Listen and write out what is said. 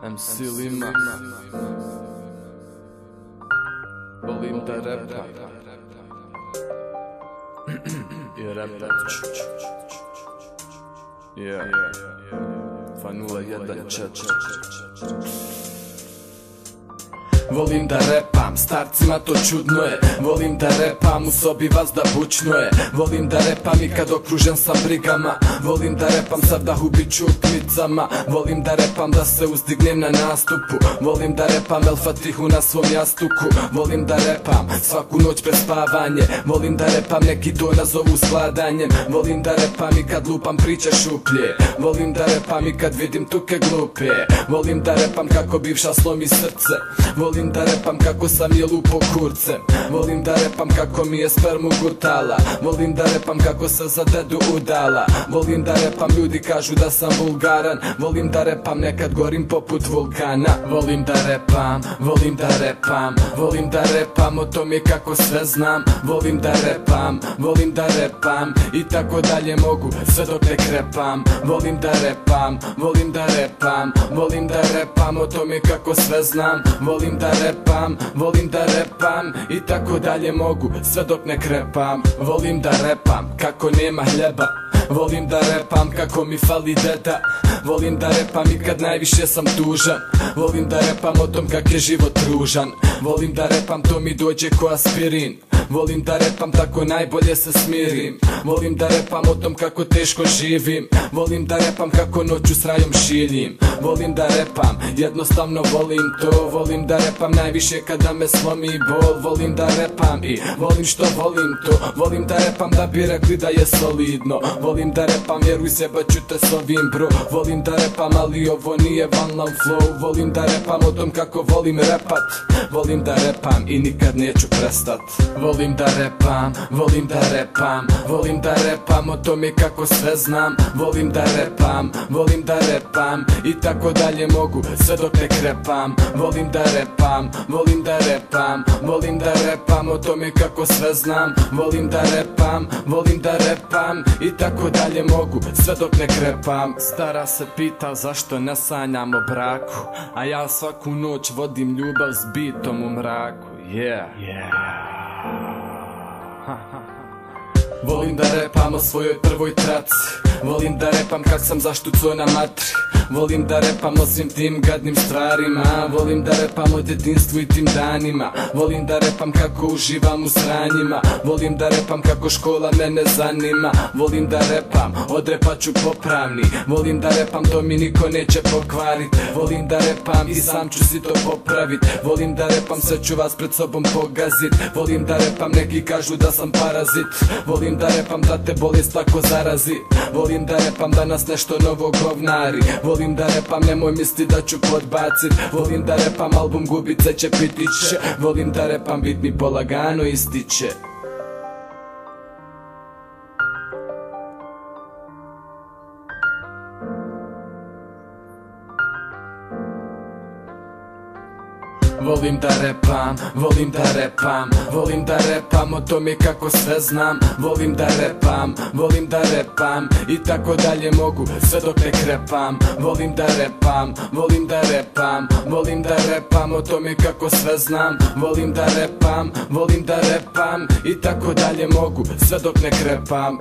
MC Lima, volim da repam i repam 2014. Volim da repam, starcima to čudno je. Volim da repam, u sobi vazda bučno je. Volim da repam i kad okružen sa brigama. Volim da repam sad da hubiću klicama. Volim da repam da se uzdignem na nastupu. Volim da repam El Fatihu na svom jastuku. Volim da repam svaku noć pred spavanje. Volim da repam neki to nazovu skladanjem. Volim da repam i kad lupam priče šuplje. Volim da repam i kad vidim tuke glupe. Volim da repam kako bivša slomi srce. Volim da repam kako sam je lupo kurcem. Volim da repam kako mi je spermu gutala. Volim da repam kako se za dedu udala. Volim da repam, ljudi kažu da sam vulgaran. Volim da repam, nekad gorim poput vulkana. Volim da repam, volim da repam. Volim da repam o tome kako sve znam. Volim da repam, volim da repam. I tako dalje mogu, sve dok ne krepam. Volim da repam, volim da repam. Volim da repam o tome kako sve znam. Volim da repam, volim da repam. I tako dalje mogu, sve dok ne krepam. Volim da repam, kako nema hljeba. Volim da repam kako mi fali deda. Volim da repam i kad najviše sam tužan. Volim da repam o tom kak je život ružan. Volim da repam, to mi dođe ko aspirin. Volim da repam, tako najbolje se smirim. Volim da repam o tom kako teško živim. Volim da repam kako noću s rajom šiljim. Volim da repam, jednostavno volim to. Volim da repam najviše kada me slomi bol. Volim da repam i volim što volim to. Volim da repam da bi rekli da je solidno. Volim da repam, vjeruj se baću te s ovim bro. Volim da repam, ali ovo nije one love flow. Volim da repam o tom kako volim repat. Volim da repam i nikad neću prestat. Volim da repam, volim da repam. Volim da repam o tome kako sve znam. Volim da repam, volim da repam. I tako dalje mogu, sve dok ne krepam. Volim da repam, volim da repam. Volim da repam o tome kako sve znam. Volim da repam, volim da repam. I tako dalje mogu, sve dok ne krepam. Stara se pita zašto ne sanjam o braku, a ja svaku noć vodim ljubav s bitom u mraku. Volim da repam o svojoj prvoj traci. Volim da repam kak sam zaštucao na matri. Volim da repam o svim tim gadnim stvarima. Volim da repam o djetinstvu i tim danima. Volim da repam kako uživam u sranjima. Volim da repam kako škola mene zanima. Volim da repam, odrepat ću popravni. Volim da repam, to mi niko neće pokvarit. Volim da repam i sam ću si to popravit. Volim da repam, sve ću vas pred sobom pogazit. Volim da repam, neki kažu da sam parazit. Volim da repam, da te bolest tako zarazi. Volim da repam, da nas nešto novo govnari. Volim da repam, nemoj misli da ću podbacit. Volim da repam, album Gubice će piti će. Volim da repam, bit mi polagano ističe. Volim da repam, volim da repam. Volim da repam o tome kako sve znam. Volim da repam, volim da repam. I tako dalje mogu, sve dok ne krepam. Volim da repam, volim da repam. Volim da repam o tome kako sve znam. Volim da repam, volim da repam. I tako dalje mogu, sve dok ne krepam.